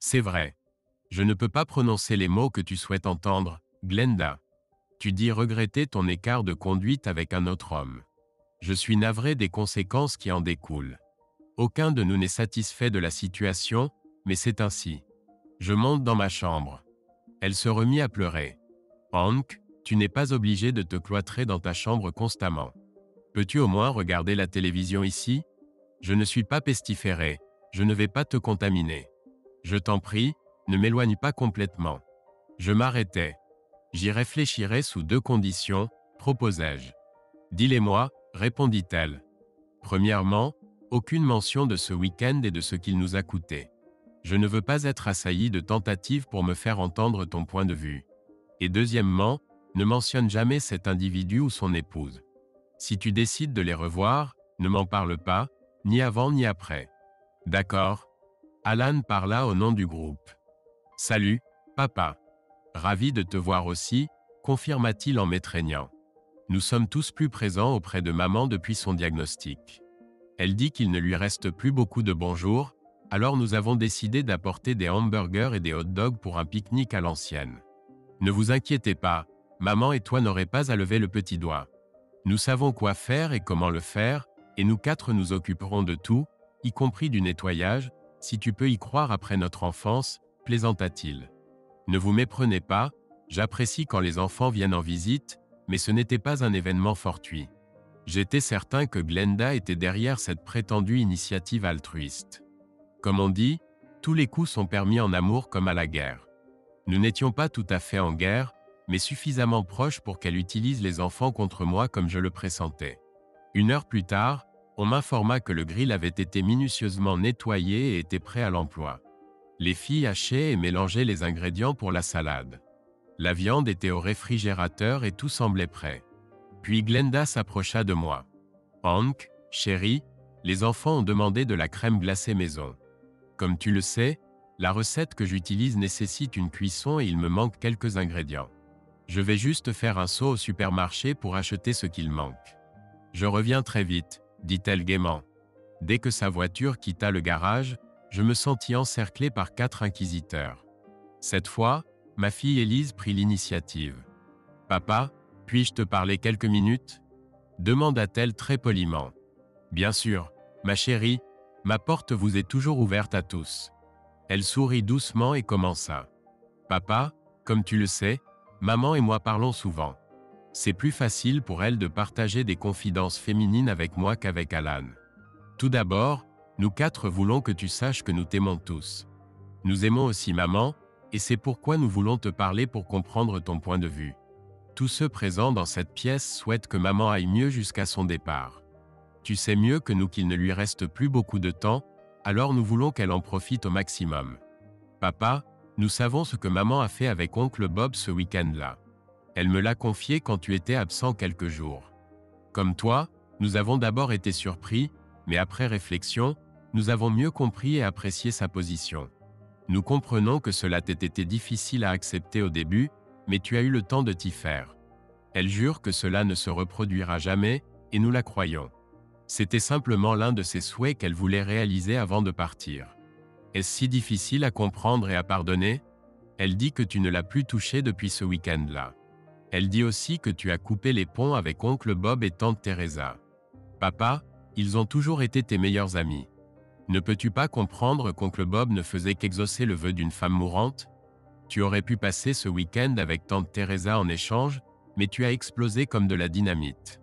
C'est vrai. Je ne peux pas prononcer les mots que tu souhaites entendre, Glenda. Tu dis regretter ton écart de conduite avec un autre homme. Je suis navré des conséquences qui en découlent. Aucun de nous n'est satisfait de la situation, mais c'est ainsi. Je monte dans ma chambre. Elle se remit à pleurer. Hank, tu n'es pas obligé de te cloîtrer dans ta chambre constamment. Peux-tu au moins regarder la télévision ici? Je ne suis pas pestiféré, je ne vais pas te contaminer. Je t'en prie, ne m'éloigne pas complètement. Je m'arrêtai. J'y réfléchirai sous 2 conditions, proposai-je. Dis-les-moi, répondit-elle. Premièrement, aucune mention de ce week-end et de ce qu'il nous a coûté. Je ne veux pas être assailli de tentatives pour me faire entendre ton point de vue. Et deuxièmement, ne mentionne jamais cet individu ou son épouse. Si tu décides de les revoir, ne m'en parle pas, ni avant ni après. D'accord. Alan parla au nom du groupe. Salut, papa. Ravi de te voir aussi, confirma-t-il en m'étreignant. Nous sommes tous plus présents auprès de maman depuis son diagnostic. Elle dit qu'il ne lui reste plus beaucoup de bonjours, alors nous avons décidé d'apporter des hamburgers et des hot-dogs pour un pique-nique à l'ancienne. Ne vous inquiétez pas, maman et toi n'aurez pas à lever le petit doigt. Nous savons quoi faire et comment le faire, et nous 4 nous occuperons de tout, y compris du nettoyage, si tu peux y croire après notre enfance, plaisanta-t-il. Ne vous méprenez pas, j'apprécie quand les enfants viennent en visite, mais ce n'était pas un événement fortuit. J'étais certain que Glenda était derrière cette prétendue initiative altruiste. Comme on dit, tous les coups sont permis en amour comme à la guerre. Nous n'étions pas tout à fait en guerre, mais suffisamment proches pour qu'elle utilise les enfants contre moi comme je le pressentais. 1 heure plus tard, on m'informa que le grill avait été minutieusement nettoyé et était prêt à l'emploi. Les filles hachaient et mélangeaient les ingrédients pour la salade. La viande était au réfrigérateur et tout semblait prêt. Puis Glenda s'approcha de moi. « Hank, chérie, les enfants ont demandé de la crème glacée maison. Comme tu le sais, la recette que j'utilise nécessite une cuisson et il me manque quelques ingrédients. Je vais juste faire un saut au supermarché pour acheter ce qu'il manque. Je reviens très vite, dit-elle gaiement. Dès que sa voiture quitta le garage, je me sentis encerclé par 4 inquisiteurs. Cette fois, ma fille Élise prit l'initiative. « Papa, puis-je te parler quelques minutes ?» demanda-t-elle très poliment. « Bien sûr, ma chérie, ma porte vous est toujours ouverte à tous. » Elle sourit doucement et commença. « Papa, comme tu le sais, maman et moi parlons souvent. C'est plus facile pour elle de partager des confidences féminines avec moi qu'avec Alan. Tout d'abord, nous 4 voulons que tu saches que nous t'aimons tous. Nous aimons aussi maman, et c'est pourquoi nous voulons te parler pour comprendre ton point de vue. Tous ceux présents dans cette pièce souhaitent que maman aille mieux jusqu'à son départ. Tu sais mieux que nous qu'il ne lui reste plus beaucoup de temps, alors nous voulons qu'elle en profite au maximum. Papa, nous savons ce que maman a fait avec oncle Bob ce week-end-là. Elle me l'a confié quand tu étais absent quelques jours. Comme toi, nous avons d'abord été surpris, mais après réflexion, nous avons mieux compris et apprécié sa position. Nous comprenons que cela t'ait été difficile à accepter au début, mais tu as eu le temps de t'y faire. Elle jure que cela ne se reproduira jamais, et nous la croyons. C'était simplement l'un de ses souhaits qu'elle voulait réaliser avant de partir. Est-ce si difficile à comprendre et à pardonner? Elle dit que tu ne l'as plus touchée depuis ce week-end-là. Elle dit aussi que tu as coupé les ponts avec oncle Bob et tante Teresa. Papa, ils ont toujours été tes meilleurs amis. Ne peux-tu pas comprendre qu'oncle Bob ne faisait qu'exaucer le vœu d'une femme mourante? Tu aurais pu passer ce week-end avec tante Teresa en échange, mais tu as explosé comme de la dynamite.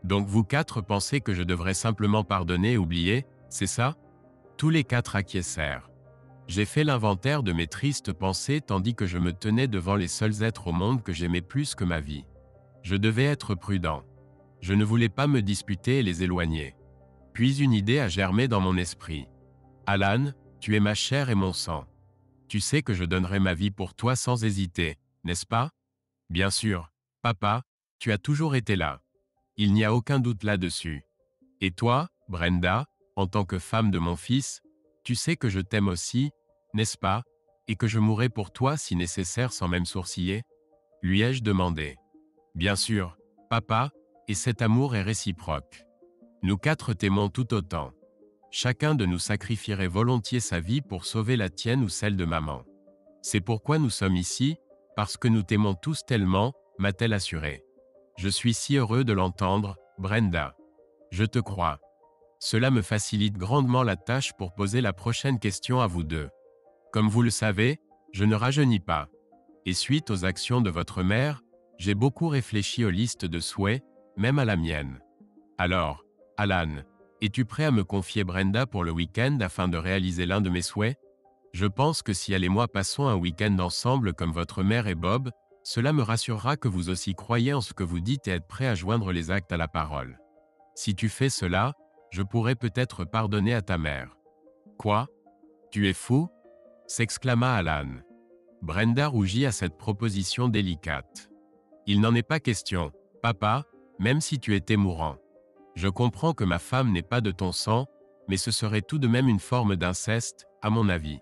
Donc vous 4 pensez que je devrais simplement pardonner et oublier, c'est ça? Tous les 4 acquiescèrent. J'ai fait l'inventaire de mes tristes pensées tandis que je me tenais devant les seuls êtres au monde que j'aimais plus que ma vie. Je devais être prudent. Je ne voulais pas me disputer et les éloigner. Puis une idée a germé dans mon esprit. Alan, tu es ma chair et mon sang. Tu sais que je donnerai ma vie pour toi sans hésiter, n'est-ce pas? Bien sûr, papa, tu as toujours été là. Il n'y a aucun doute là-dessus. Et toi, Brenda, en tant que femme de mon fils, tu sais que je t'aime aussi, n'est-ce pas, et que je mourrai pour toi si nécessaire sans même sourciller? Lui ai-je demandé. Bien sûr, papa, et cet amour est réciproque. Nous 4 t'aimons tout autant. Chacun de nous sacrifierait volontiers sa vie pour sauver la tienne ou celle de maman. C'est pourquoi nous sommes ici, parce que nous t'aimons tous tellement, m'a-t-elle assuré. Je suis si heureux de l'entendre, Brenda. Je te crois. Cela me facilite grandement la tâche pour poser la prochaine question à vous deux. Comme vous le savez, je ne rajeunis pas. Et suite aux actions de votre mère, j'ai beaucoup réfléchi aux listes de souhaits, même à la mienne. Alors, Alan, es-tu prêt à me confier Brenda pour le week-end afin de réaliser l'un de mes souhaits? Je pense que si elle et moi passons un week-end ensemble comme votre mère et Bob, cela me rassurera que vous aussi croyez en ce que vous dites et êtes prêt à joindre les actes à la parole. Si tu fais cela, je pourrais peut-être pardonner à ta mère. Quoi? Tu es fou? S'exclama Alan. Brenda rougit à cette proposition délicate. Il n'en est pas question, papa, même si tu étais mourant. Je comprends que ma femme n'est pas de ton sang, mais ce serait tout de même une forme d'inceste, à mon avis.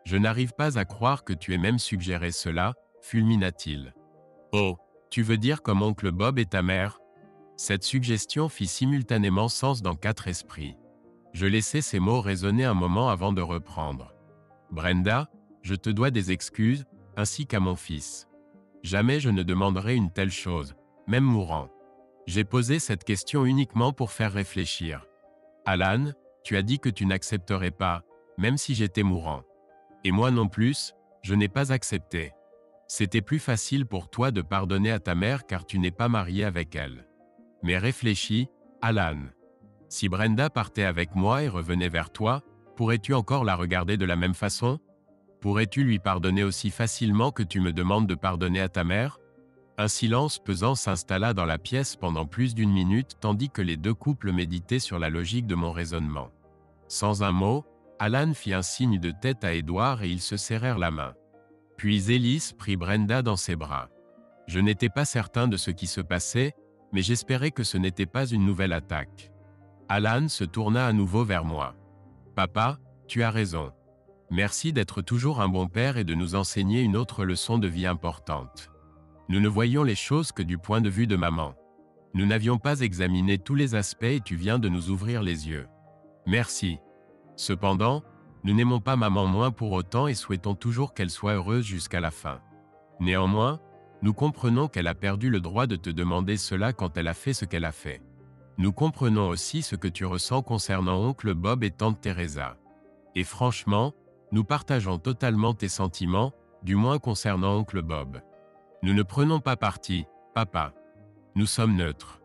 Je n'arrive pas à croire que tu aies même suggéré cela, fulmina-t-il. Oh, tu veux dire comme oncle Bob et ta mère? Cette suggestion fit simultanément sens dans 4 esprits. Je laissai ces mots résonner un moment avant de reprendre. Brenda, je te dois des excuses, ainsi qu'à mon fils. Jamais je ne demanderai une telle chose, même mourant. J'ai posé cette question uniquement pour faire réfléchir. Alan, tu as dit que tu n'accepterais pas, même si j'étais mourant. Et moi non plus, je n'ai pas accepté. C'était plus facile pour toi de pardonner à ta mère car tu n'es pas marié avec elle. Mais réfléchis, Alan. Si Brenda partait avec moi et revenait vers toi, pourrais-tu encore la regarder de la même façon? Pourrais-tu lui pardonner aussi facilement que tu me demandes de pardonner à ta mère? Un silence pesant s'installa dans la pièce pendant plus d'1 minute tandis que les deux couples méditaient sur la logique de mon raisonnement. Sans un mot, Alan fit un signe de tête à Édouard et ils se serrèrent la main. Puis Élise prit Brenda dans ses bras. Je n'étais pas certain de ce qui se passait, mais j'espérais que ce n'était pas une nouvelle attaque. Alan se tourna à nouveau vers moi. « Papa, tu as raison. Merci d'être toujours un bon père et de nous enseigner une autre leçon de vie importante. Nous ne voyions les choses que du point de vue de maman. Nous n'avions pas examiné tous les aspects et tu viens de nous ouvrir les yeux. Merci. Cependant, nous n'aimons pas maman moins pour autant et souhaitons toujours qu'elle soit heureuse jusqu'à la fin. Néanmoins, nous comprenons qu'elle a perdu le droit de te demander cela quand elle a fait ce qu'elle a fait. Nous comprenons aussi ce que tu ressens concernant oncle Bob et tante Teresa. Et franchement, nous partageons totalement tes sentiments, du moins concernant oncle Bob. Nous ne prenons pas parti, papa. Nous sommes neutres.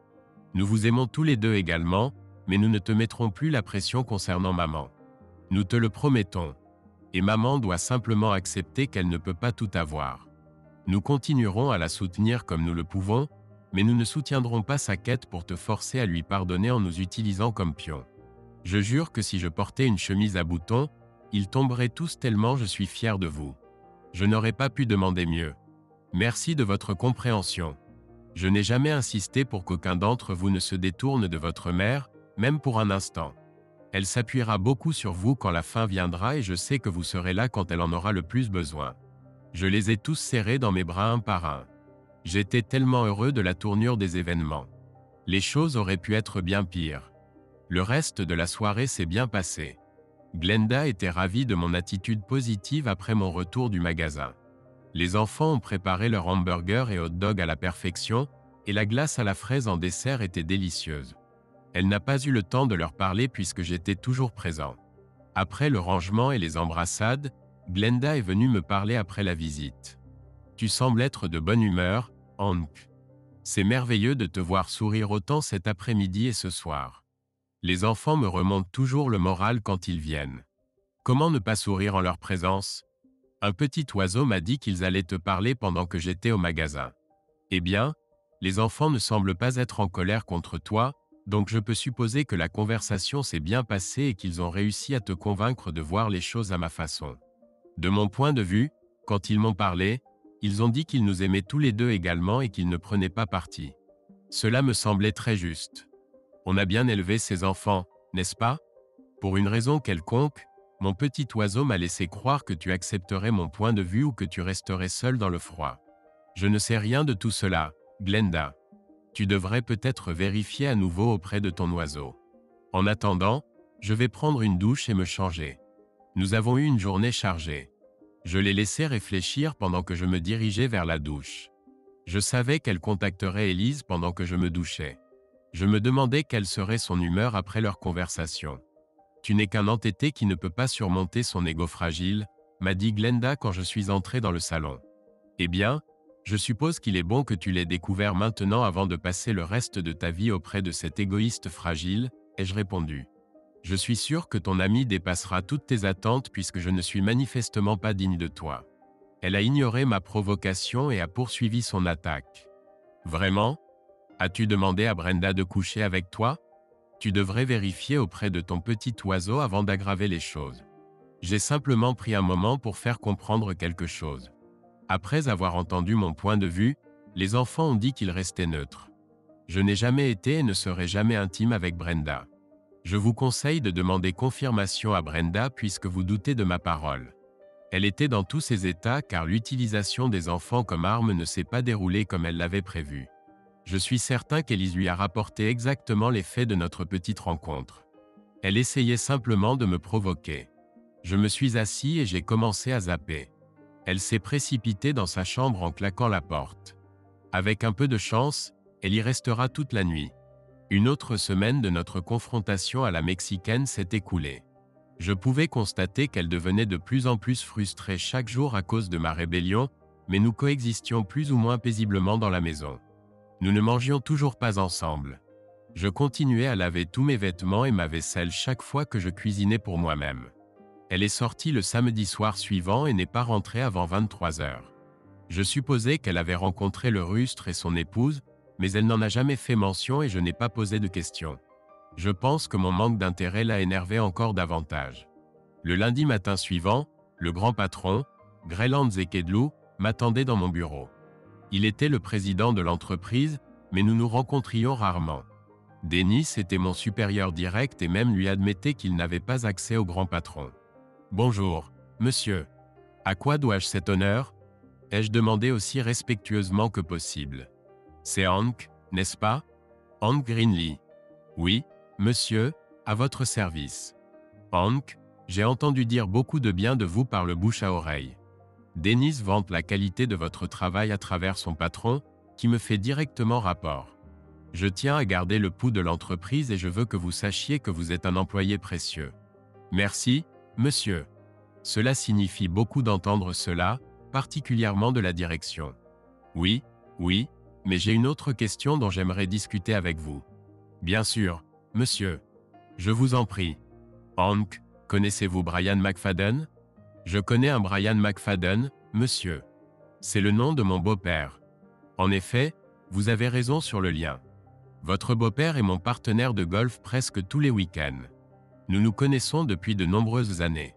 Nous vous aimons tous les deux également, mais nous ne te mettrons plus la pression concernant maman. Nous te le promettons. Et maman doit simplement accepter qu'elle ne peut pas tout avoir. Nous continuerons à la soutenir comme nous le pouvons, mais nous ne soutiendrons pas sa quête pour te forcer à lui pardonner en nous utilisant comme pion. Je jure que si je portais une chemise à boutons, ils tomberaient tous tellement je suis fier de vous. Je n'aurais pas pu demander mieux. Merci de votre compréhension. Je n'ai jamais insisté pour qu'aucun d'entre vous ne se détourne de votre mère, même pour un instant. Elle s'appuiera beaucoup sur vous quand la fin viendra et je sais que vous serez là quand elle en aura le plus besoin. Je les ai tous serrés dans mes bras un par un. J'étais tellement heureux de la tournure des événements. Les choses auraient pu être bien pires. Le reste de la soirée s'est bien passé. Glenda était ravie de mon attitude positive après mon retour du magasin. Les enfants ont préparé leur hamburger et hot dog à la perfection, et la glace à la fraise en dessert était délicieuse. Elle n'a pas eu le temps de leur parler puisque j'étais toujours présent. Après le rangement et les embrassades, Glenda est venue me parler après la visite. « Tu sembles être de bonne humeur, Hank. C'est merveilleux de te voir sourire autant cet après-midi et ce soir. Les enfants me remontent toujours le moral quand ils viennent. Comment ne pas sourire en leur présence? Un petit oiseau m'a dit qu'ils allaient te parler pendant que j'étais au magasin. Eh bien, les enfants ne semblent pas être en colère contre toi, donc je peux supposer que la conversation s'est bien passée et qu'ils ont réussi à te convaincre de voir les choses à ma façon. De mon point de vue, quand ils m'ont parlé, ils ont dit qu'ils nous aimaient tous les deux également et qu'ils ne prenaient pas parti. Cela me semblait très juste. On a bien élevé ces enfants, n'est-ce pas? Pour une raison quelconque, mon petit oiseau m'a laissé croire que tu accepterais mon point de vue ou que tu resterais seul dans le froid. Je ne sais rien de tout cela, Glenda. Tu devrais peut-être vérifier à nouveau auprès de ton oiseau. En attendant, Je vais prendre une douche et me changer. Nous avons eu une journée chargée. Je l'ai laissé réfléchir pendant que je me dirigeais vers la douche. Je savais qu'elle contacterait Élise pendant que je me douchais. Je me demandais quelle serait son humeur après leur conversation. Tu n'es qu'un entêté qui ne peut pas surmonter son ego fragile, m'a dit Glenda quand je suis entré dans le salon. Eh bien, je suppose qu'il est bon que tu l'aies découvert maintenant avant de passer le reste de ta vie auprès de cet égoïste fragile, ai-je répondu. Je suis sûr que ton ami dépassera toutes tes attentes puisque je ne suis manifestement pas digne de toi. Elle a ignoré ma provocation et a poursuivi son attaque. Vraiment? As-tu demandé à Brenda de coucher avec toi? Tu devrais vérifier auprès de ton petit oiseau avant d'aggraver les choses. J'ai simplement pris un moment pour faire comprendre quelque chose. Après avoir entendu mon point de vue, les enfants ont dit qu'ils restaient neutres. Je n'ai jamais été et ne serai jamais intime avec Brenda. Je vous conseille de demander confirmation à Brenda puisque vous doutez de ma parole. Elle était dans tous ses états car l'utilisation des enfants comme arme ne s'est pas déroulée comme elle l'avait prévu. Je suis certain qu'Élise lui a rapporté exactement les faits de notre petite rencontre. Elle essayait simplement de me provoquer. Je me suis assis et j'ai commencé à zapper. Elle s'est précipitée dans sa chambre en claquant la porte. Avec un peu de chance, elle y restera toute la nuit. Une autre semaine de notre confrontation à la mexicaine s'est écoulée. Je pouvais constater qu'elle devenait de plus en plus frustrée chaque jour à cause de ma rébellion, mais nous coexistions plus ou moins paisiblement dans la maison. Nous ne mangions toujours pas ensemble. Je continuais à laver tous mes vêtements et ma vaisselle chaque fois que je cuisinais pour moi-même. Elle est sortie le samedi soir suivant et n'est pas rentrée avant 23 heures. Je supposais qu'elle avait rencontré le rustre et son épouse, mais elle n'en a jamais fait mention et je n'ai pas posé de questions. Je pense que mon manque d'intérêt l'a énervé encore davantage. Le lundi matin suivant, le grand patron, Greyland Zekedlou, m'attendait dans mon bureau. Il était le président de l'entreprise, mais nous nous rencontrions rarement. Denis était mon supérieur direct et même lui admettait qu'il n'avait pas accès au grand patron. « Bonjour, monsieur. À quoi dois-je cet honneur » ai-je demandé aussi respectueusement que possible. « C'est Hank, n'est-ce pas » Hank Greenlee. « Oui, monsieur, à votre service. » « Hank, j'ai entendu dire beaucoup de bien de vous par le bouche à oreille. Denis vante la qualité de votre travail à travers son patron, qui me fait directement rapport. Je tiens à garder le pouls de l'entreprise et je veux que vous sachiez que vous êtes un employé précieux. Merci, monsieur. Cela signifie beaucoup d'entendre cela, particulièrement de la direction. Oui, mais j'ai une autre question dont j'aimerais discuter avec vous. Bien sûr, monsieur. Je vous en prie. Hank, connaissez-vous Brian McFadden? Je connais un Brian McFadden, monsieur. C'est le nom de mon beau-père. En effet, vous avez raison sur le lien. Votre beau-père est mon partenaire de golf presque tous les week-ends. Nous nous connaissons depuis de nombreuses années.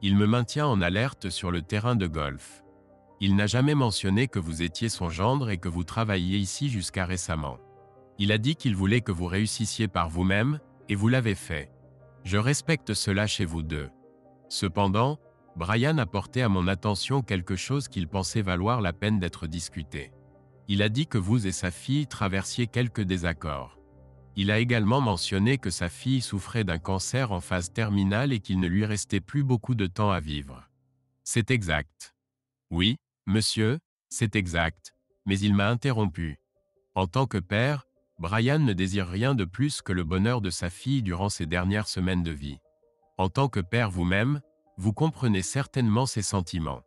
Il me maintient en alerte sur le terrain de golf. Il n'a jamais mentionné que vous étiez son gendre et que vous travailliez ici jusqu'à récemment. Il a dit qu'il voulait que vous réussissiez par vous-même, et vous l'avez fait. Je respecte cela chez vous deux. Cependant, Brian a porté à mon attention quelque chose qu'il pensait valoir la peine d'être discuté. Il a dit que vous et sa fille traversiez quelques désaccords. Il a également mentionné que sa fille souffrait d'un cancer en phase terminale et qu'il ne lui restait plus beaucoup de temps à vivre. C'est exact. Oui, monsieur, c'est exact, mais il m'a interrompu. En tant que père, Brian ne désire rien de plus que le bonheur de sa fille durant ses dernières semaines de vie. En tant que père vous-même, vous comprenez certainement ses sentiments.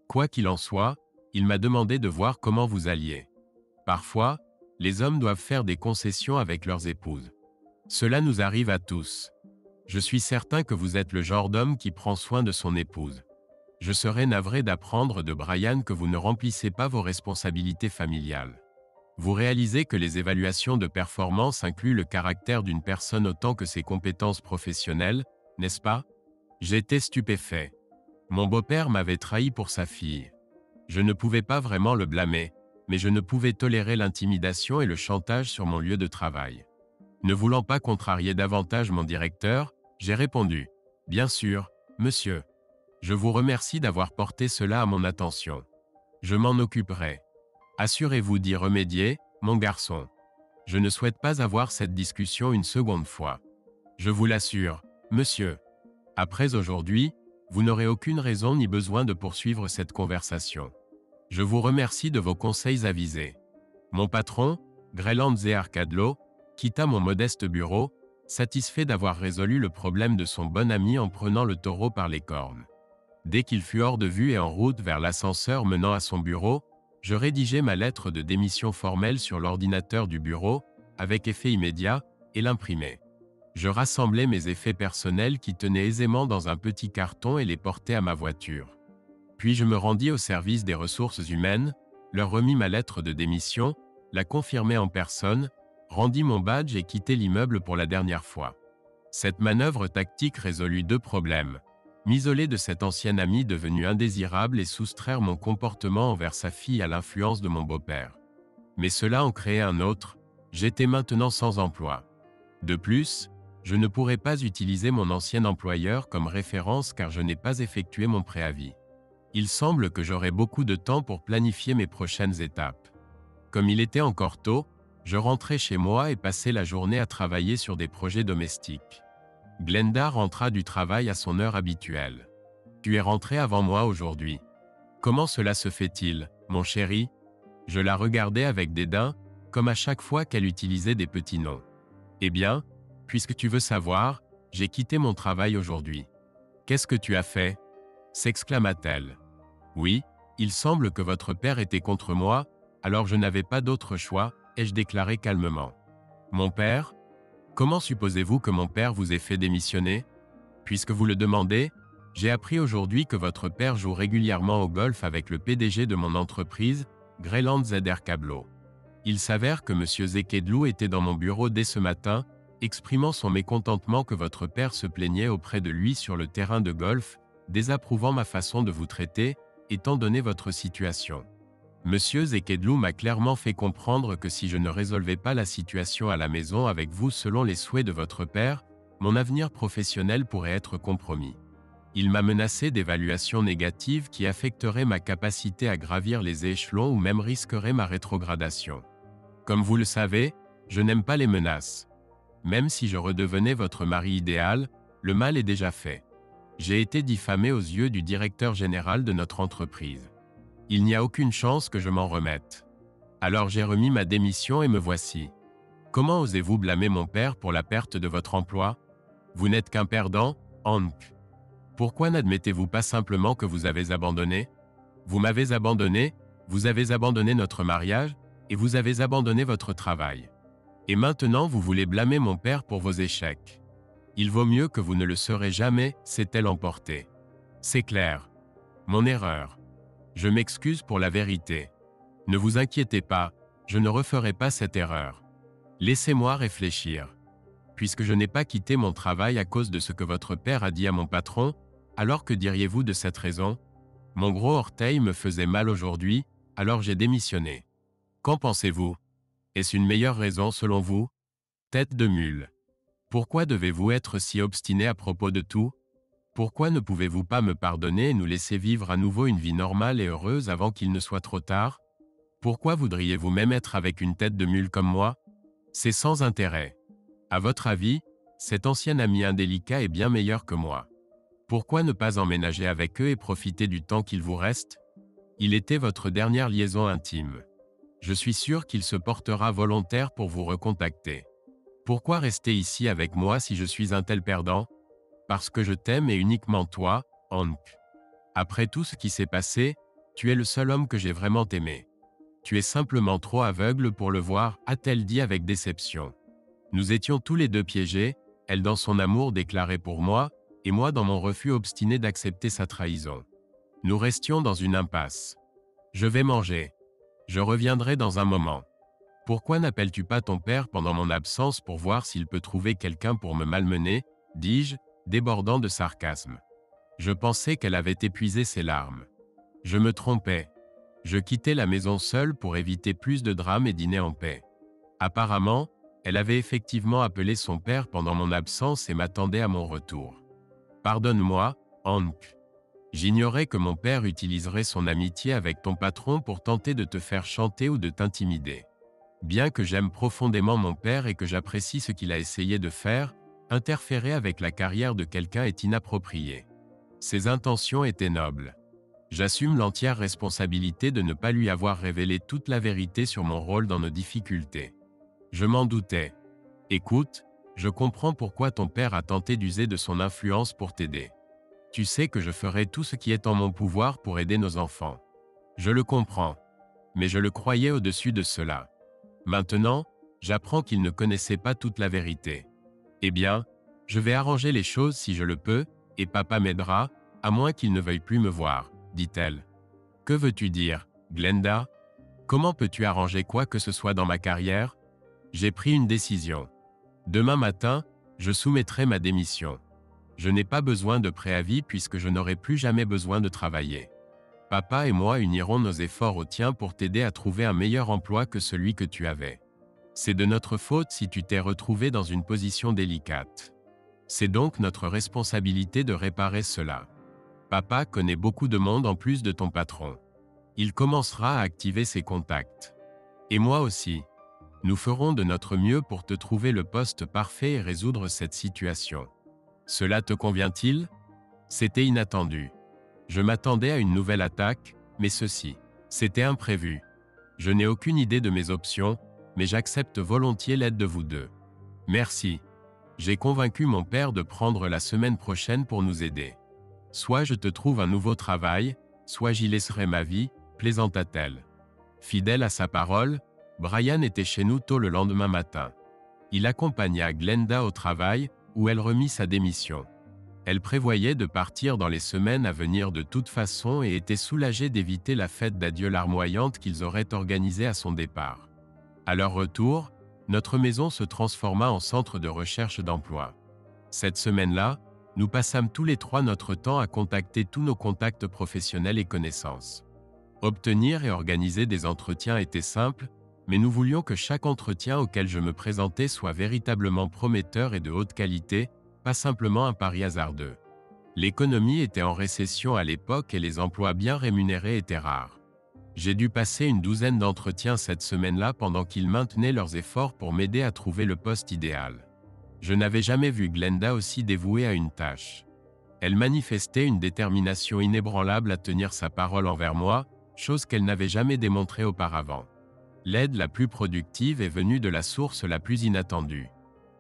Quoi qu'il en soit, il m'a demandé de voir comment vous alliez. Parfois, les hommes doivent faire des concessions avec leurs épouses. Cela nous arrive à tous. Je suis certain que vous êtes le genre d'homme qui prend soin de son épouse. Je serais navré d'apprendre de Brian que vous ne remplissez pas vos responsabilités familiales. Vous réalisez que les évaluations de performance incluent le caractère d'une personne autant que ses compétences professionnelles, n'est-ce pas? J'étais stupéfait. Mon beau-père m'avait trahi pour sa fille. Je ne pouvais pas vraiment le blâmer, mais je ne pouvais tolérer l'intimidation et le chantage sur mon lieu de travail. Ne voulant pas contrarier davantage mon directeur, j'ai répondu « Bien sûr, monsieur. Je vous remercie d'avoir porté cela à mon attention. Je m'en occuperai. Assurez-vous d'y remédier, mon garçon. Je ne souhaite pas avoir cette discussion une seconde fois. Je vous l'assure, Monsieur, après aujourd'hui, vous n'aurez aucune raison ni besoin de poursuivre cette conversation. Je vous remercie de vos conseils avisés. Mon patron, Grelandze Arkadlo, quitta mon modeste bureau, satisfait d'avoir résolu le problème de son bon ami en prenant le taureau par les cornes. Dès qu'il fut hors de vue et en route vers l'ascenseur menant à son bureau, je rédigeai ma lettre de démission formelle sur l'ordinateur du bureau, avec effet immédiat, et l'imprimai. Je rassemblai mes effets personnels qui tenaient aisément dans un petit carton et les portai à ma voiture. Puis je me rendis au service des ressources humaines, leur remis ma lettre de démission, la confirmai en personne, rendis mon badge et quittai l'immeuble pour la dernière fois. Cette manœuvre tactique résolut 2 problèmes. M'isoler de cet ancien ami devenu indésirable et soustraire mon comportement envers sa fille à l'influence de mon beau-père. Mais cela en créait un autre, j'étais maintenant sans emploi. De plus, je ne pourrais pas utiliser mon ancien employeur comme référence car je n'ai pas effectué mon préavis. Il semble que j'aurai beaucoup de temps pour planifier mes prochaines étapes. Comme il était encore tôt, je rentrai chez moi et passai la journée à travailler sur des projets domestiques. Glenda rentra du travail à son heure habituelle. « Tu es rentré avant moi aujourd'hui. Comment cela se fait-il, mon chéri ?» Je la regardais avec dédain, comme à chaque fois qu'elle utilisait des petits noms. « Eh bien, puisque tu veux savoir, j'ai quitté mon travail aujourd'hui. »« Qu'est-ce que tu as fait ?» s'exclama-t-elle. « Oui, il semble que votre père était contre moi, alors je n'avais pas d'autre choix, ai-je déclaré calmement. « Mon père ? Comment supposez-vous que mon père vous ait fait démissionner ? Puisque vous le demandez, j'ai appris aujourd'hui que votre père joue régulièrement au golf avec le PDG de mon entreprise, Grelandze Arkadlo. Il s'avère que M. Zekedlou était dans mon bureau dès ce matin, exprimant son mécontentement que votre père se plaignait auprès de lui sur le terrain de golf, désapprouvant ma façon de vous traiter, étant donné votre situation. M. Zekedlou m'a clairement fait comprendre que si je ne résolvais pas la situation à la maison avec vous selon les souhaits de votre père, mon avenir professionnel pourrait être compromis. Il m'a menacé d'évaluations négatives qui affecteraient ma capacité à gravir les échelons ou même risqueraient ma rétrogradation. Comme vous le savez, je n'aime pas les menaces. Même si je redevenais votre mari idéal, le mal est déjà fait. J'ai été diffamé aux yeux du directeur général de notre entreprise. Il n'y a aucune chance que je m'en remette. Alors j'ai remis ma démission et me voici. Comment osez-vous blâmer mon père pour la perte de votre emploi? Vous n'êtes qu'un perdant, Hank. Pourquoi n'admettez-vous pas simplement que vous avez abandonné? Vous m'avez abandonné, vous avez abandonné notre mariage, et vous avez abandonné votre travail. Et maintenant vous voulez blâmer mon père pour vos échecs. Il vaut mieux que vous ne le serez jamais, s'est-elle emportée. C'est clair. Mon erreur. Je m'excuse pour la vérité. Ne vous inquiétez pas, je ne referai pas cette erreur. Laissez-moi réfléchir. Puisque je n'ai pas quitté mon travail à cause de ce que votre père a dit à mon patron, alors que diriez-vous de cette raison? Mon gros orteil me faisait mal aujourd'hui, alors j'ai démissionné. Qu'en pensez-vous? Est-ce une meilleure raison selon vous? Tête de mule. Pourquoi devez-vous être si obstiné à propos de tout? Pourquoi ne pouvez-vous pas me pardonner et nous laisser vivre à nouveau une vie normale et heureuse avant qu'il ne soit trop tard? Pourquoi voudriez-vous même être avec une tête de mule comme moi? C'est sans intérêt. À votre avis, cet ancien ami indélicat est bien meilleur que moi. Pourquoi ne pas emménager avec eux et profiter du temps qu'il vous reste? Il était votre dernière liaison intime. Je suis sûr qu'il se portera volontaire pour vous recontacter. Pourquoi rester ici avec moi si je suis un tel perdant? Parce que je t'aime et uniquement toi, Hank. Après tout ce qui s'est passé, tu es le seul homme que j'ai vraiment aimé. Tu es simplement trop aveugle pour le voir, a-t-elle dit avec déception. Nous étions tous les deux piégés, elle dans son amour déclaré pour moi, et moi dans mon refus obstiné d'accepter sa trahison. Nous restions dans une impasse. Je vais manger. Je reviendrai dans un moment. Pourquoi n'appelles-tu pas ton père pendant mon absence pour voir s'il peut trouver quelqu'un pour me malmener, dis-je, débordant de sarcasme. Je pensais qu'elle avait épuisé ses larmes. Je me trompais. Je quittais la maison seule pour éviter plus de drames et dîner en paix. Apparemment, elle avait effectivement appelé son père pendant mon absence et m'attendait à mon retour. Pardonne-moi, Hank. J'ignorais que mon père utiliserait son amitié avec ton patron pour tenter de te faire chanter ou de t'intimider. Bien que j'aime profondément mon père et que j'apprécie ce qu'il a essayé de faire, Interférer avec la carrière de quelqu'un est inapproprié. Ses intentions étaient nobles. J'assume l'entière responsabilité de ne pas lui avoir révélé toute la vérité sur mon rôle dans nos difficultés. Je m'en doutais. Écoute, je comprends pourquoi ton père a tenté d'user de son influence pour t'aider. Tu sais que je ferai tout ce qui est en mon pouvoir pour aider nos enfants. Je le comprends. Mais je le croyais au-dessus de cela. Maintenant, j'apprends qu'il ne connaissait pas toute la vérité. Eh bien, je vais arranger les choses si je le peux, et papa m'aidera, à moins qu'il ne veuille plus me voir, dit-elle. Que veux-tu dire, Glenda? Comment peux-tu arranger quoi que ce soit dans ma carrière? J'ai pris une décision. Demain matin, je soumettrai ma démission. Je n'ai pas besoin de préavis puisque je n'aurai plus jamais besoin de travailler. Papa et moi unirons nos efforts aux tiens pour t'aider à trouver un meilleur emploi que celui que tu avais. C'est de notre faute si tu t'es retrouvé dans une position délicate. C'est donc notre responsabilité de réparer cela. Papa connaît beaucoup de monde en plus de ton patron. Il commencera à activer ses contacts. Et moi aussi. Nous ferons de notre mieux pour te trouver le poste parfait et résoudre cette situation. Cela te convient-il? C'était inattendu. Je m'attendais à une nouvelle attaque, mais c'était imprévu. Je n'ai aucune idée de mes options, mais j'accepte volontiers l'aide de vous deux. Merci. J'ai convaincu mon père de prendre la semaine prochaine pour nous aider. Soit je te trouve un nouveau travail, soit j'y laisserai ma vie, plaisanta-t-elle. Fidèle à sa parole, Brian était chez nous tôt le lendemain matin. Il accompagna Glenda au travail, où elle remit sa démission. Elle prévoyait de partir dans les semaines à venir de toute façon et était soulagée d'éviter la fête d'adieu larmoyante qu'ils auraient organisée à son départ. À leur retour, notre maison se transforma en centre de recherche d'emploi. Cette semaine-là, nous passâmes tous les trois notre temps à contacter tous nos contacts professionnels et connaissances. Obtenir et organiser des entretiens était simple, mais nous voulions que chaque entretien auquel je me présentais soit véritablement prometteur et de haute qualité, pas simplement un pari hasardeux. L'économie était en récession à l'époque et les emplois bien rémunérés étaient rares. J'ai dû passer une douzaine d'entretiens cette semaine-là pendant qu'ils maintenaient leurs efforts pour m'aider à trouver le poste idéal. Je n'avais jamais vu Glenda aussi dévouée à une tâche. Elle manifestait une détermination inébranlable à tenir sa parole envers moi, chose qu'elle n'avait jamais démontrée auparavant. L'aide la plus productive est venue de la source la plus inattendue.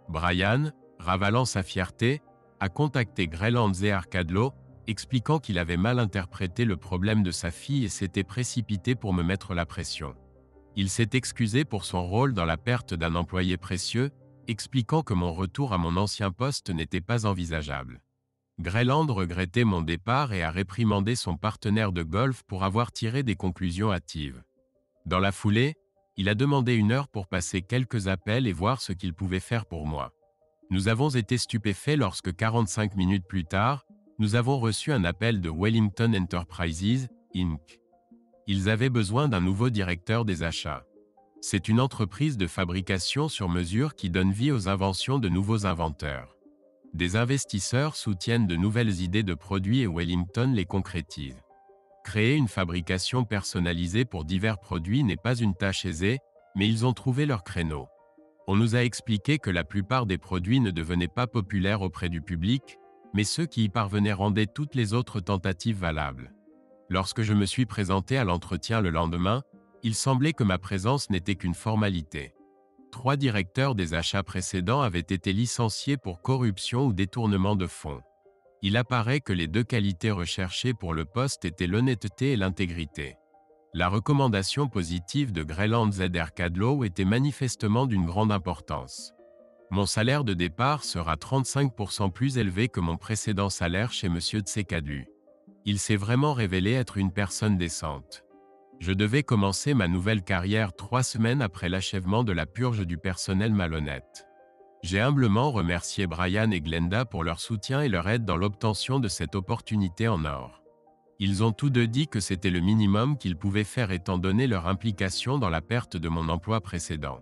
Brian, ravalant sa fierté, a contacté Greylands et Arcadlo, expliquant qu'il avait mal interprété le problème de sa fille et s'était précipité pour me mettre la pression. Il s'est excusé pour son rôle dans la perte d'un employé précieux, expliquant que mon retour à mon ancien poste n'était pas envisageable. Greyland regrettait mon départ et a réprimandé son partenaire de golf pour avoir tiré des conclusions hâtives. Dans la foulée, il a demandé 1 heure pour passer quelques appels et voir ce qu'il pouvait faire pour moi. Nous avons été stupéfaits lorsque 45 minutes plus tard, nous avons reçu un appel de Wellington Enterprises, Inc. Ils avaient besoin d'un nouveau directeur des achats. C'est une entreprise de fabrication sur mesure qui donne vie aux inventions de nouveaux inventeurs. Des investisseurs soutiennent de nouvelles idées de produits et Wellington les concrétise. Créer une fabrication personnalisée pour divers produits n'est pas une tâche aisée, mais ils ont trouvé leur créneau. On nous a expliqué que la plupart des produits ne devenaient pas populaires auprès du public, mais ceux qui y parvenaient rendaient toutes les autres tentatives valables. Lorsque je me suis présenté à l'entretien le lendemain, il semblait que ma présence n'était qu'une formalité. 3 directeurs des achats précédents avaient été licenciés pour corruption ou détournement de fonds. Il apparaît que les 2 qualités recherchées pour le poste étaient l'honnêteté et l'intégrité. La recommandation positive de Greylands et Arcadlo était manifestement d'une grande importance. Mon salaire de départ sera 35% plus élevé que mon précédent salaire chez M. Tsekadu. Il s'est vraiment révélé être une personne décente. Je devais commencer ma nouvelle carrière 3 semaines après l'achèvement de la purge du personnel malhonnête. J'ai humblement remercié Brian et Glenda pour leur soutien et leur aide dans l'obtention de cette opportunité en or. Ils ont tous deux dit que c'était le minimum qu'ils pouvaient faire étant donné leur implication dans la perte de mon emploi précédent.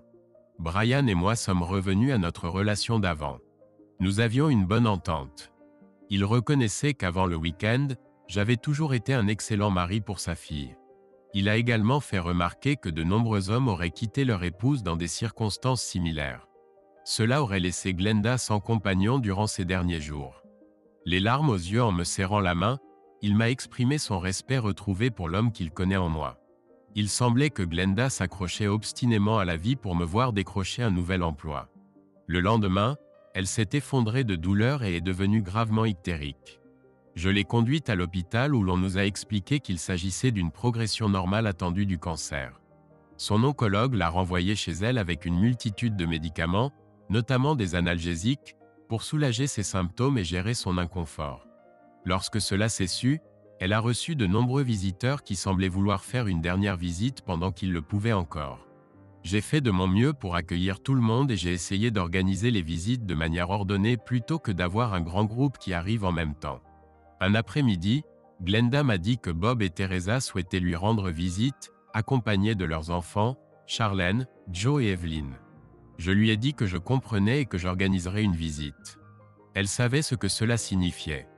Brian et moi sommes revenus à notre relation d'avant. Nous avions une bonne entente. Il reconnaissait qu'avant le week-end, j'avais toujours été un excellent mari pour sa fille. Il a également fait remarquer que de nombreux hommes auraient quitté leur épouse dans des circonstances similaires. Cela aurait laissé Glenda sans compagnon durant ces derniers jours. Les larmes aux yeux en me serrant la main, il m'a exprimé son respect retrouvé pour l'homme qu'il connaît en moi. Il semblait que Glenda s'accrochait obstinément à la vie pour me voir décrocher un nouvel emploi. Le lendemain, elle s'est effondrée de douleur et est devenue gravement ictérique. Je l'ai conduite à l'hôpital où l'on nous a expliqué qu'il s'agissait d'une progression normale attendue du cancer. Son oncologue l'a renvoyée chez elle avec une multitude de médicaments, notamment des analgésiques, pour soulager ses symptômes et gérer son inconfort. Lorsque cela s'est su, elle a reçu de nombreux visiteurs qui semblaient vouloir faire une dernière visite pendant qu'ils le pouvaient encore. J'ai fait de mon mieux pour accueillir tout le monde et j'ai essayé d'organiser les visites de manière ordonnée plutôt que d'avoir un grand groupe qui arrive en même temps. Un après-midi, Glenda m'a dit que Bob et Teresa souhaitaient lui rendre visite, accompagnés de leurs enfants, Charlène, Joe et Evelyn. Je lui ai dit que je comprenais et que j'organiserais une visite. Elle savait ce que cela signifiait.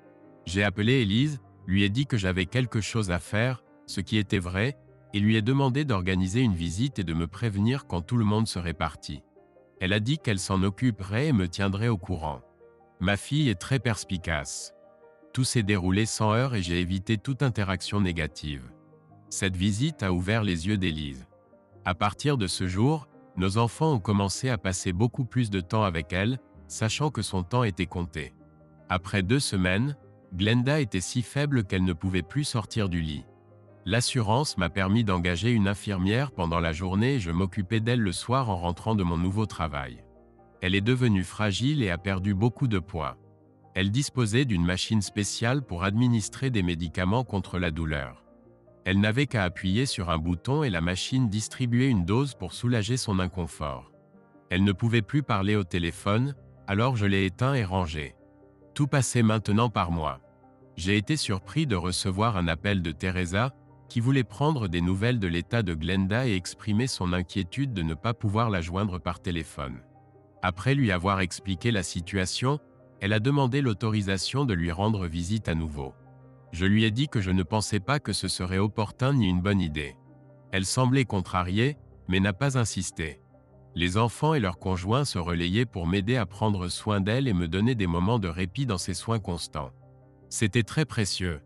J'ai appelé Élise, lui ai dit que j'avais quelque chose à faire, ce qui était vrai, et lui ai demandé d'organiser une visite et de me prévenir quand tout le monde serait parti. Elle a dit qu'elle s'en occuperait et me tiendrait au courant. Ma fille est très perspicace. Tout s'est déroulé sans heurts et j'ai évité toute interaction négative. Cette visite a ouvert les yeux d'Élise. À partir de ce jour, nos enfants ont commencé à passer beaucoup plus de temps avec elle, sachant que son temps était compté. Après 2 semaines, Glenda était si faible qu'elle ne pouvait plus sortir du lit. L'assurance m'a permis d'engager une infirmière pendant la journée et je m'occupais d'elle le soir en rentrant de mon nouveau travail. Elle est devenue fragile et a perdu beaucoup de poids. Elle disposait d'une machine spéciale pour administrer des médicaments contre la douleur. Elle n'avait qu'à appuyer sur un bouton et la machine distribuait une dose pour soulager son inconfort. Elle ne pouvait plus parler au téléphone, alors je l'ai éteint et rangé. Tout passait maintenant par moi. J'ai été surpris de recevoir un appel de Teresa, qui voulait prendre des nouvelles de l'état de Glenda et exprimer son inquiétude de ne pas pouvoir la joindre par téléphone. Après lui avoir expliqué la situation, elle a demandé l'autorisation de lui rendre visite à nouveau. Je lui ai dit que je ne pensais pas que ce serait opportun ni une bonne idée. Elle semblait contrariée, mais n'a pas insisté. Les enfants et leurs conjoints se relayaient pour m'aider à prendre soin d'elle et me donner des moments de répit dans ses soins constants. C'était très précieux.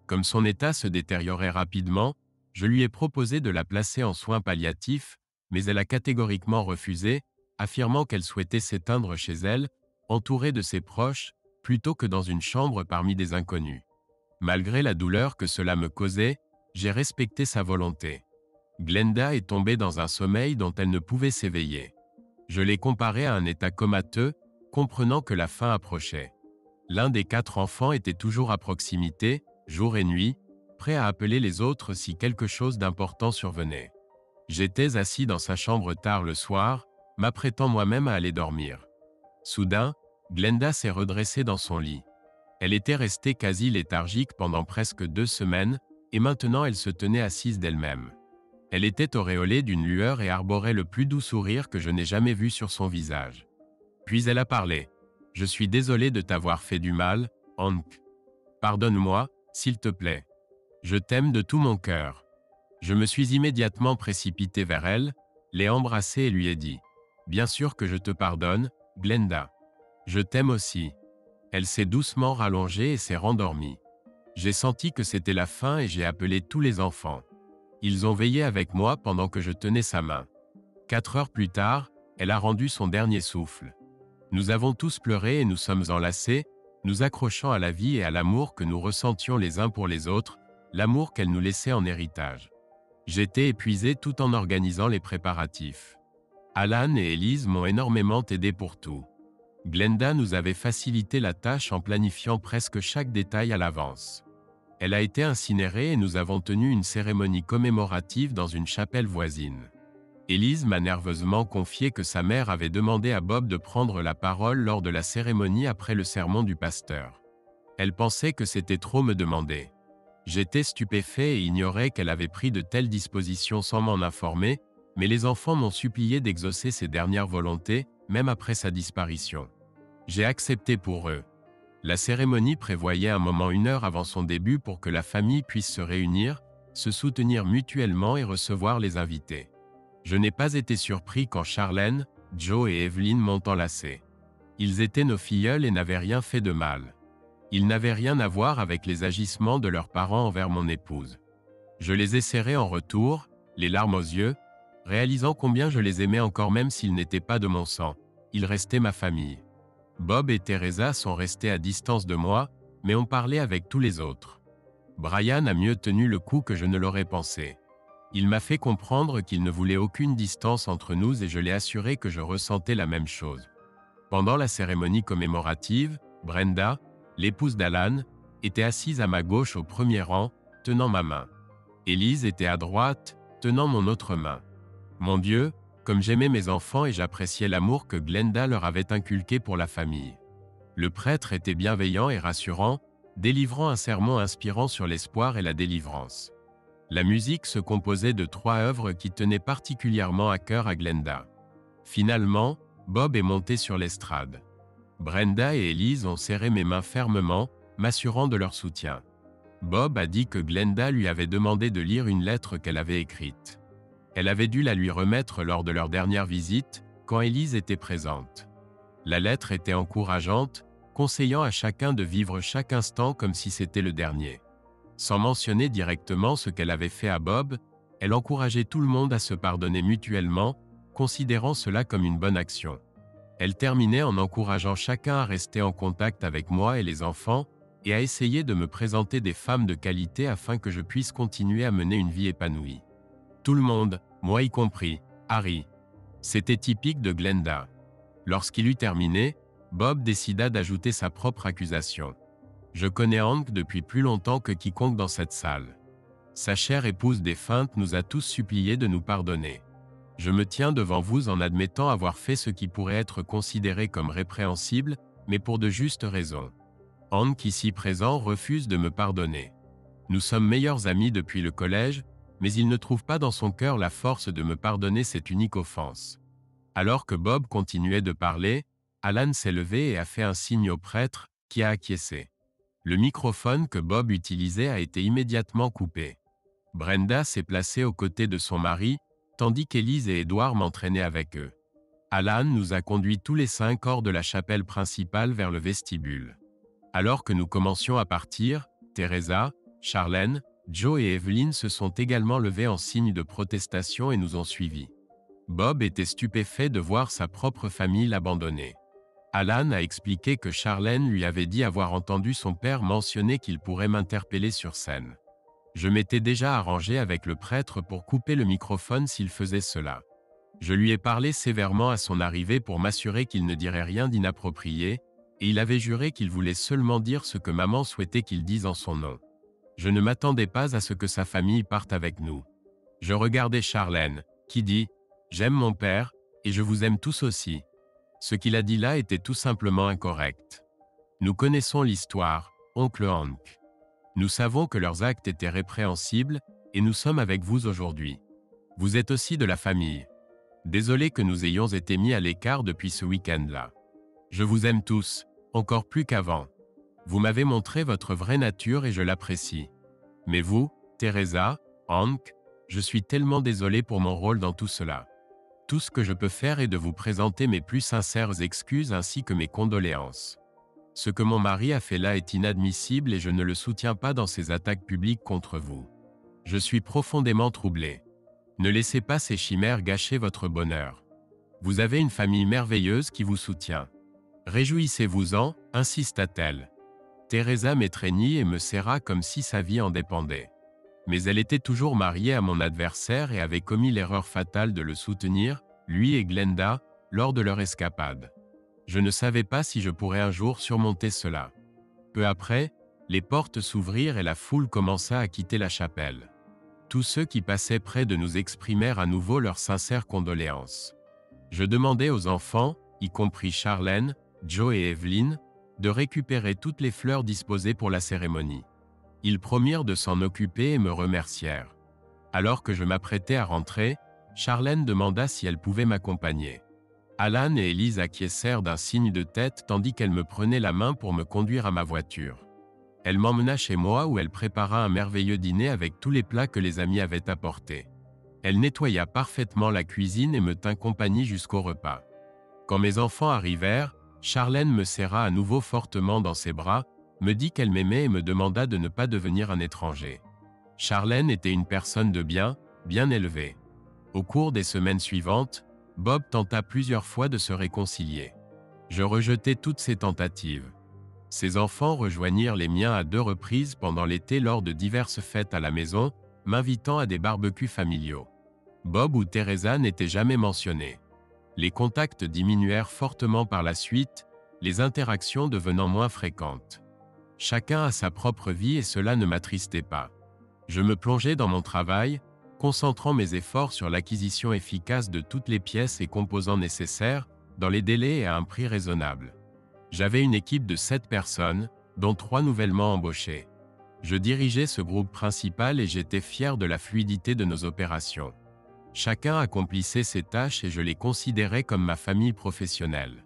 Comme son état se détériorait rapidement, je lui ai proposé de la placer en soins palliatifs, mais elle a catégoriquement refusé, affirmant qu'elle souhaitait s'éteindre chez elle, entourée de ses proches, plutôt que dans une chambre parmi des inconnus. Malgré la douleur que cela me causait, j'ai respecté sa volonté. Glenda est tombée dans un sommeil dont elle ne pouvait s'éveiller. Je l'ai comparée à un état comateux, comprenant que la fin approchait. L'un des 4 enfants était toujours à proximité, jour et nuit, prêt à appeler les autres si quelque chose d'important survenait. J'étais assis dans sa chambre tard le soir, m'apprêtant moi-même à aller dormir. Soudain, Glenda s'est redressée dans son lit. Elle était restée quasi léthargique pendant presque 2 semaines, et maintenant elle se tenait assise d'elle-même. Elle était auréolée d'une lueur et arborait le plus doux sourire que je n'ai jamais vu sur son visage. Puis elle a parlé. « Je suis désolée de t'avoir fait du mal, Hank. Pardonne-moi, s'il te plaît. Je t'aime de tout mon cœur. » Je me suis immédiatement précipité vers elle, l'ai embrassée et lui ai dit « Bien sûr que je te pardonne, Glenda. Je t'aime aussi. » Elle s'est doucement rallongée et s'est rendormie. J'ai senti que c'était la fin et j'ai appelé tous les enfants. Ils ont veillé avec moi pendant que je tenais sa main. 4 heures plus tard, elle a rendu son dernier souffle. Nous avons tous pleuré et nous sommes enlacés, nous accrochant à la vie et à l'amour que nous ressentions les uns pour les autres, l'amour qu'elle nous laissait en héritage. J'étais épuisé tout en organisant les préparatifs. Alan et Élise m'ont énormément aidé pour tout. Glenda nous avait facilité la tâche en planifiant presque chaque détail à l'avance. Elle a été incinérée et nous avons tenu une cérémonie commémorative dans une chapelle voisine. Élise m'a nerveusement confié que sa mère avait demandé à Bob de prendre la parole lors de la cérémonie après le sermon du pasteur. Elle pensait que c'était trop me demander. J'étais stupéfait et ignorais qu'elle avait pris de telles dispositions sans m'en informer, mais les enfants m'ont supplié d'exaucer ses dernières volontés, même après sa disparition. J'ai accepté pour eux. La cérémonie prévoyait un moment 1 heure avant son début pour que la famille puisse se réunir, se soutenir mutuellement et recevoir les invités. Je n'ai pas été surpris quand Charlène, Joe et Evelyn m'ont enlacé. Ils étaient nos filleuls et n'avaient rien fait de mal. Ils n'avaient rien à voir avec les agissements de leurs parents envers mon épouse. Je les ai serrés en retour, les larmes aux yeux, réalisant combien je les aimais encore même s'ils n'étaient pas de mon sang. Ils restaient ma famille. Bob et Teresa sont restés à distance de moi, mais ont parlé avec tous les autres. Brian a mieux tenu le coup que je ne l'aurais pensé. Il m'a fait comprendre qu'il ne voulait aucune distance entre nous et je l'ai assuré que je ressentais la même chose. Pendant la cérémonie commémorative, Brenda, l'épouse d'Alan, était assise à ma gauche au premier rang, tenant ma main. Élise était à droite, tenant mon autre main. Mon Dieu, comme j'aimais mes enfants et j'appréciais l'amour que Glenda leur avait inculqué pour la famille. Le prêtre était bienveillant et rassurant, délivrant un sermon inspirant sur l'espoir et la délivrance. La musique se composait de 3 œuvres qui tenaient particulièrement à cœur à Glenda. Finalement, Bob est monté sur l'estrade. Brenda et Élise ont serré mes mains fermement, m'assurant de leur soutien. Bob a dit que Glenda lui avait demandé de lire une lettre qu'elle avait écrite. Elle avait dû la lui remettre lors de leur dernière visite, quand Élise était présente. La lettre était encourageante, conseillant à chacun de vivre chaque instant comme si c'était le dernier. Sans mentionner directement ce qu'elle avait fait à Bob, elle encourageait tout le monde à se pardonner mutuellement, considérant cela comme une bonne action. Elle terminait en encourageant chacun à rester en contact avec moi et les enfants, et à essayer de me présenter des femmes de qualité afin que je puisse continuer à mener une vie épanouie. Tout le monde, moi y compris, Harry. C'était typique de Glenda. Lorsqu'il eut terminé, Bob décida d'ajouter sa propre accusation. Je connais Hank depuis plus longtemps que quiconque dans cette salle. Sa chère épouse défunte nous a tous suppliés de nous pardonner. Je me tiens devant vous en admettant avoir fait ce qui pourrait être considéré comme répréhensible, mais pour de justes raisons. Hank, ici présent, refuse de me pardonner. Nous sommes meilleurs amis depuis le collège, mais il ne trouve pas dans son cœur la force de me pardonner cette unique offense. Alors que Bob continuait de parler, Alan s'est levé et a fait un signe au prêtre, qui a acquiescé. Le microphone que Bob utilisait a été immédiatement coupé. Brenda s'est placée aux côtés de son mari, tandis qu'Élise et Édouard m'entraînaient avec eux. Alan nous a conduits tous les 5 hors de la chapelle principale vers le vestibule. Alors que nous commencions à partir, Teresa, Charlène, Joe et Evelyn se sont également levés en signe de protestation et nous ont suivis. Bob était stupéfait de voir sa propre famille l'abandonner. Alan a expliqué que Charlène lui avait dit avoir entendu son père mentionner qu'il pourrait m'interpeller sur scène. Je m'étais déjà arrangé avec le prêtre pour couper le microphone s'il faisait cela. Je lui ai parlé sévèrement à son arrivée pour m'assurer qu'il ne dirait rien d'inapproprié, et il avait juré qu'il voulait seulement dire ce que maman souhaitait qu'il dise en son nom. Je ne m'attendais pas à ce que sa famille parte avec nous. Je regardais Charlène, qui dit « J'aime mon père, et je vous aime tous aussi ». Ce qu'il a dit là était tout simplement incorrect. Nous connaissons l'histoire, oncle Hank. Nous savons que leurs actes étaient répréhensibles, et nous sommes avec vous aujourd'hui. Vous êtes aussi de la famille. Désolé que nous ayons été mis à l'écart depuis ce week-end-là. Je vous aime tous, encore plus qu'avant. Vous m'avez montré votre vraie nature et je l'apprécie. Mais vous, Teresa, Hank, je suis tellement désolé pour mon rôle dans tout cela. Tout ce que je peux faire est de vous présenter mes plus sincères excuses ainsi que mes condoléances. Ce que mon mari a fait là est inadmissible et je ne le soutiens pas dans ses attaques publiques contre vous. Je suis profondément troublé. Ne laissez pas ces chimères gâcher votre bonheur. Vous avez une famille merveilleuse qui vous soutient. Réjouissez-vous-en, insista-t-elle. Teresa m'étreignit et me serra comme si sa vie en dépendait. Mais elle était toujours mariée à mon adversaire et avait commis l'erreur fatale de le soutenir, lui et Glenda, lors de leur escapade. Je ne savais pas si je pourrais un jour surmonter cela. Peu après, les portes s'ouvrirent et la foule commença à quitter la chapelle. Tous ceux qui passaient près de nous exprimèrent à nouveau leurs sincères condoléances. Je demandai aux enfants, y compris Charlène, Joe et Evelyn, de récupérer toutes les fleurs disposées pour la cérémonie. Ils promirent de s'en occuper et me remercièrent. Alors que je m'apprêtais à rentrer, Charlène demanda si elle pouvait m'accompagner. Alan et Élise acquiescèrent d'un signe de tête tandis qu'elle me prenait la main pour me conduire à ma voiture. Elle m'emmena chez moi où elle prépara un merveilleux dîner avec tous les plats que les amis avaient apportés. Elle nettoya parfaitement la cuisine et me tint compagnie jusqu'au repas. Quand mes enfants arrivèrent, Charlène me serra à nouveau fortement dans ses bras, me dit qu'elle m'aimait et me demanda de ne pas devenir un étranger. Charlène était une personne de bien, bien élevée. Au cours des semaines suivantes, Bob tenta plusieurs fois de se réconcilier. Je rejetai toutes ces tentatives. Ses enfants rejoignirent les miens à 2 reprises pendant l'été lors de diverses fêtes à la maison, m'invitant à des barbecues familiaux. Bob ou Teresa n'étaient jamais mentionnés. Les contacts diminuèrent fortement par la suite, les interactions devenant moins fréquentes. Chacun a sa propre vie et cela ne m'attristait pas. Je me plongeais dans mon travail, concentrant mes efforts sur l'acquisition efficace de toutes les pièces et composants nécessaires, dans les délais et à un prix raisonnable. J'avais une équipe de 7 personnes, dont 3 nouvellement embauchées. Je dirigeais ce groupe principal et j'étais fier de la fluidité de nos opérations. Chacun accomplissait ses tâches et je les considérais comme ma famille professionnelle.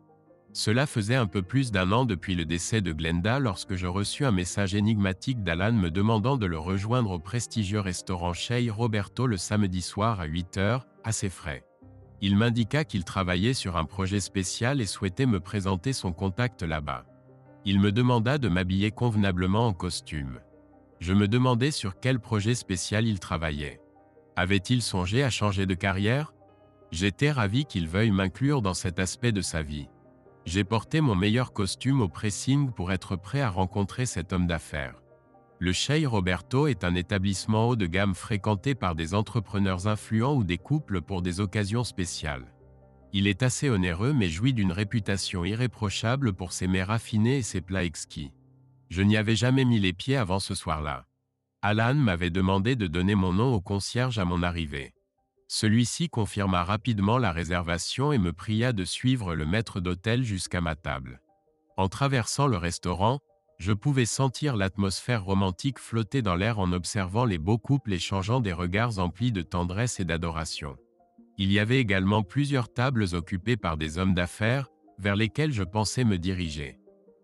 Cela faisait un peu plus d'1 an depuis le décès de Glenda lorsque je reçus un message énigmatique d'Alan me demandant de le rejoindre au prestigieux restaurant Chez Roberto le samedi soir à 8 h, à ses frais. Il m'indiqua qu'il travaillait sur un projet spécial et souhaitait me présenter son contact là-bas. Il me demanda de m'habiller convenablement en costume. Je me demandais sur quel projet spécial il travaillait. Avait-il songé à changer de carrière? J'étais ravi qu'il veuille m'inclure dans cet aspect de sa vie. J'ai porté mon meilleur costume au pressing pour être prêt à rencontrer cet homme d'affaires. Le Chez Roberto est un établissement haut de gamme fréquenté par des entrepreneurs influents ou des couples pour des occasions spéciales. Il est assez onéreux mais jouit d'une réputation irréprochable pour ses mets raffinés et ses plats exquis. Je n'y avais jamais mis les pieds avant ce soir-là. Alan m'avait demandé de donner mon nom au concierge à mon arrivée. Celui-ci confirma rapidement la réservation et me pria de suivre le maître d'hôtel jusqu'à ma table. En traversant le restaurant, je pouvais sentir l'atmosphère romantique flotter dans l'air en observant les beaux couples échangeant des regards emplis de tendresse et d'adoration. Il y avait également plusieurs tables occupées par des hommes d'affaires, vers lesquels je pensais me diriger.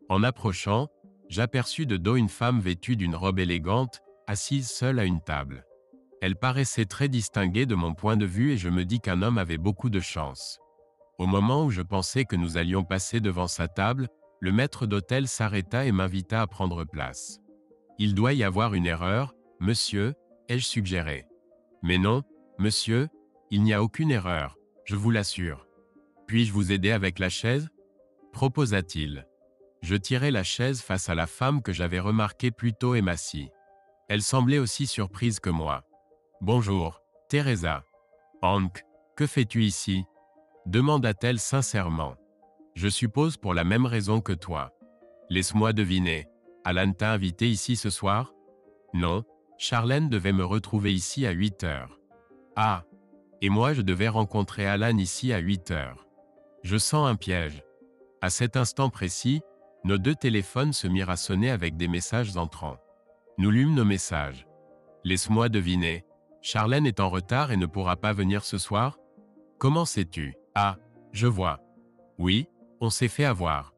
En approchant, j'aperçus de dos une femme vêtue d'une robe élégante, assise seule à une table. Elle paraissait très distinguée de mon point de vue et je me dis qu'un homme avait beaucoup de chance. Au moment où je pensais que nous allions passer devant sa table, le maître d'hôtel s'arrêta et m'invita à prendre place. « Il doit y avoir une erreur, monsieur », ai-je suggéré. « Mais non, monsieur, il n'y a aucune erreur, je vous l'assure. Puis-je vous aider avec la chaise ?» proposa-t-il. Je tirai la chaise face à la femme que j'avais remarquée plus tôt et m'assis. Elle semblait aussi surprise que moi. « Bonjour, Teresa. »« Hank, que fais-tu ici ?» demanda-t-elle sincèrement. « Je suppose pour la même raison que toi. Laisse-moi deviner. Alan t'a invité ici ce soir ?»« Non, Charlène devait me retrouver ici à 8 h. »« Ah, et moi je devais rencontrer Alan ici à 8 h. Je sens un piège. » À cet instant précis, nos 2 téléphones se mirent à sonner avec des messages entrants. Nous lûmes nos messages. « Laisse-moi deviner. Charlène est en retard et ne pourra pas venir ce soir ? Comment sais-tu ? Ah, je vois. Oui, on s'est fait avoir.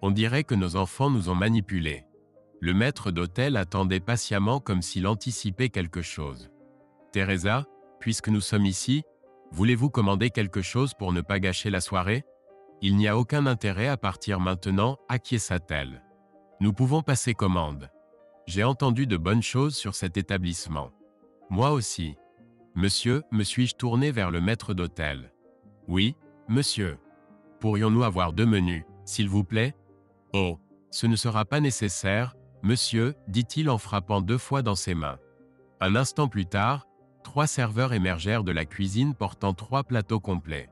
On dirait que nos enfants nous ont manipulés. » Le maître d'hôtel attendait patiemment comme s'il anticipait quelque chose. « Teresa, puisque nous sommes ici, voulez-vous commander quelque chose pour ne pas gâcher la soirée ? Il n'y a aucun intérêt à partir maintenant, acquiesça-t-elle. Nous pouvons passer commande. J'ai entendu de bonnes choses sur cet établissement. Moi aussi. Monsieur, me suis-je tourné vers le maître d'hôtel. Oui, monsieur. Pourrions-nous avoir 2 menus, s'il vous plaît ? Oh, ce ne sera pas nécessaire, monsieur, dit-il en frappant 2 fois dans ses mains. Un instant plus tard, 3 serveurs émergèrent de la cuisine portant 3 plateaux complets.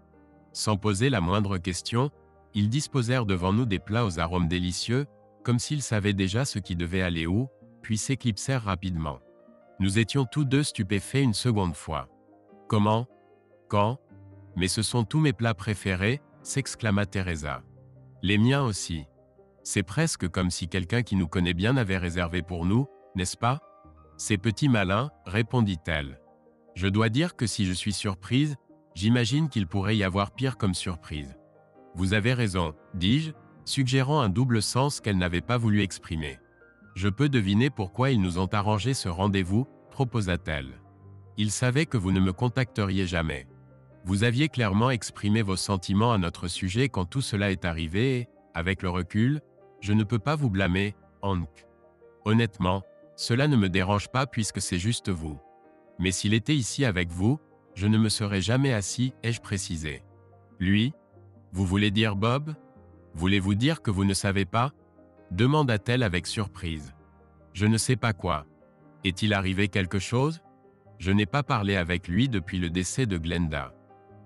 Sans poser la moindre question, ils disposèrent devant nous des plats aux arômes délicieux, comme s'ils savaient déjà ce qui devait aller où, puis s'éclipsèrent rapidement. Nous étions tous 2 stupéfaits une seconde fois. « Comment ? Quand ? Mais ce sont tous mes plats préférés, » s'exclama Teresa. « Les miens aussi. C'est presque comme si quelqu'un qui nous connaît bien avait réservé pour nous, n'est-ce pas ? » « C'est petit malin, » répondit-elle. « Je dois dire que si je suis surprise, j'imagine qu'il pourrait y avoir pire comme surprise. »« Vous avez raison, » dis-je, suggérant un double sens qu'elle n'avait pas voulu exprimer. « Je peux deviner pourquoi ils nous ont arrangé ce rendez-vous, » proposa-t-elle. « Ils savaient que vous ne me contacteriez jamais. » Vous aviez clairement exprimé vos sentiments à notre sujet quand tout cela est arrivé et, avec le recul, je ne peux pas vous blâmer, Hank. Honnêtement, cela ne me dérange pas puisque c'est juste vous. Mais s'il était ici avec vous, je ne me serais jamais assis, ai-je précisé. Lui? Vous voulez dire Bob? Voulez-vous dire que vous ne savez pas? Demanda-t-elle avec surprise. Je ne sais pas quoi. Est-il arrivé quelque chose? Je n'ai pas parlé avec lui depuis le décès de Glenda.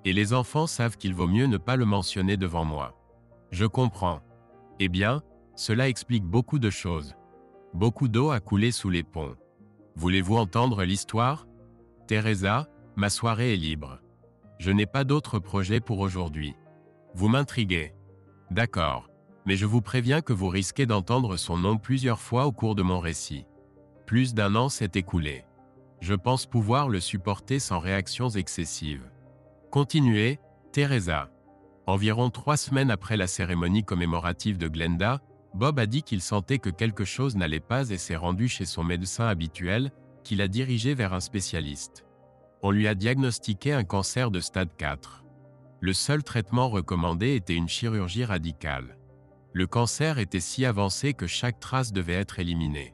Et les enfants savent qu'il vaut mieux ne pas le mentionner devant moi. Je comprends. Eh bien, cela explique beaucoup de choses. Beaucoup d'eau a coulé sous les ponts. Voulez-vous entendre l'histoire? Teresa, ma soirée est libre. Je n'ai pas d'autre projet pour aujourd'hui. Vous m'intriguez. D'accord. Mais je vous préviens que vous risquez d'entendre son nom plusieurs fois au cours de mon récit. Plus d'un an s'est écoulé. Je pense pouvoir le supporter sans réactions excessives. Continuez, Teresa. Environ 3 semaines après la cérémonie commémorative de Glenda, Bob a dit qu'il sentait que quelque chose n'allait pas et s'est rendu chez son médecin habituel, qui l'a dirigé vers un spécialiste. On lui a diagnostiqué un cancer de stade 4. Le seul traitement recommandé était une chirurgie radicale. Le cancer était si avancé que chaque trace devait être éliminée.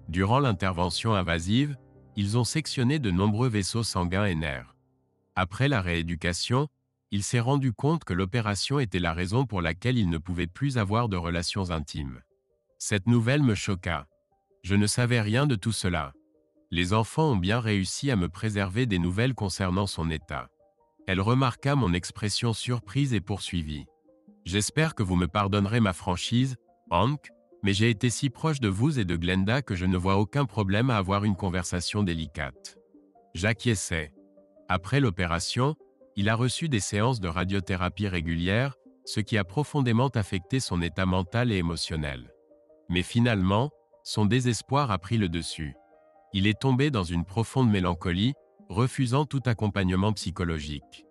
Durant l'intervention invasive, ils ont sectionné de nombreux vaisseaux sanguins et nerfs. Après la rééducation, il s'est rendu compte que l'opération était la raison pour laquelle il ne pouvait plus avoir de relations intimes. Cette nouvelle me choqua. Je ne savais rien de tout cela. Les enfants ont bien réussi à me préserver des nouvelles concernant son état. Elle remarqua mon expression surprise et poursuivit. J'espère que vous me pardonnerez ma franchise, Hank, mais j'ai été si proche de vous et de Glenda que je ne vois aucun problème à avoir une conversation délicate. J'acquiesçai. Après l'opération, il a reçu des séances de radiothérapie régulières, ce qui a profondément affecté son état mental et émotionnel. Mais finalement, son désespoir a pris le dessus. Il est tombé dans une profonde mélancolie, refusant tout accompagnement psychologique.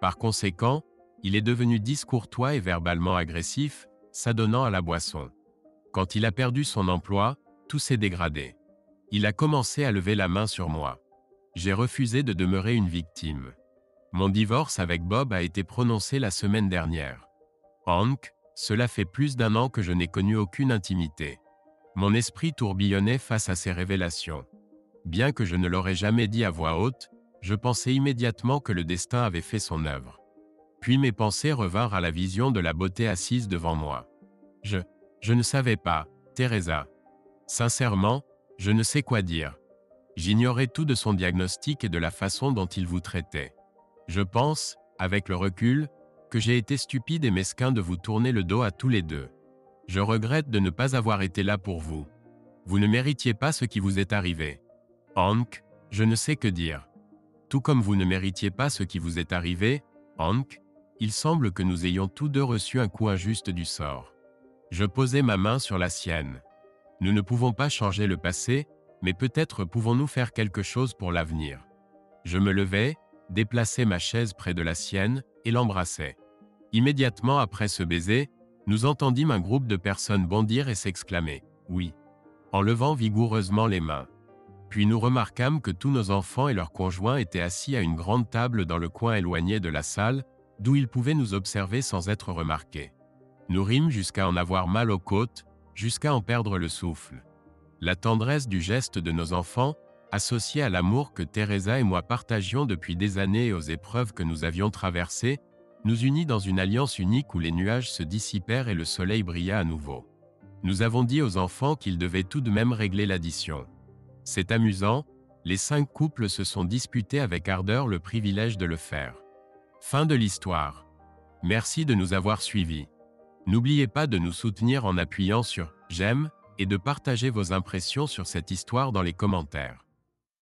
Par conséquent, il est devenu discourtois et verbalement agressif, s'adonnant à la boisson. Quand il a perdu son emploi, tout s'est dégradé. Il a commencé à lever la main sur moi. J'ai refusé de demeurer une victime. Mon divorce avec Bob a été prononcé la semaine dernière. Hank, cela fait plus d'1 an que je n'ai connu aucune intimité. Mon esprit tourbillonnait face à ces révélations. Bien que je ne l'aurais jamais dit à voix haute, je pensais immédiatement que le destin avait fait son œuvre. Puis mes pensées revinrent à la vision de la beauté assise devant moi. Je ne savais pas, Teresa. Sincèrement, je ne sais quoi dire. J'ignorais tout de son diagnostic et de la façon dont il vous traitait. Je pense, avec le recul, que j'ai été stupide et mesquin de vous tourner le dos à tous les deux. Je regrette de ne pas avoir été là pour vous. Vous ne méritiez pas ce qui vous est arrivé. Hank, je ne sais que dire. Tout comme vous ne méritiez pas ce qui vous est arrivé, Hank, il semble que nous ayons tous deux reçu un coup injuste du sort. Je posai ma main sur la sienne. Nous ne pouvons pas changer le passé, mais peut-être pouvons-nous faire quelque chose pour l'avenir. Je me levai, déplaçai ma chaise près de la sienne et l'embrassai. Immédiatement après ce baiser, nous entendîmes un groupe de personnes bondir et s'exclamer « Oui », en levant vigoureusement les mains. Puis nous remarquâmes que tous nos enfants et leurs conjoints étaient assis à une grande table dans le coin éloigné de la salle, d'où ils pouvaient nous observer sans être remarqués. Nous rîmes jusqu'à en avoir mal aux côtes, jusqu'à en perdre le souffle. La tendresse du geste de nos enfants, associée à l'amour que Teresa et moi partagions depuis des années et aux épreuves que nous avions traversées, nous unit dans une alliance unique où les nuages se dissipèrent et le soleil brilla à nouveau. Nous avons dit aux enfants qu'ils devaient tout de même régler l'addition. C'est amusant, les 5 couples se sont disputés avec ardeur le privilège de le faire. Fin de l'histoire. Merci de nous avoir suivis. N'oubliez pas de nous soutenir en appuyant sur « J'aime » et de partager vos impressions sur cette histoire dans les commentaires.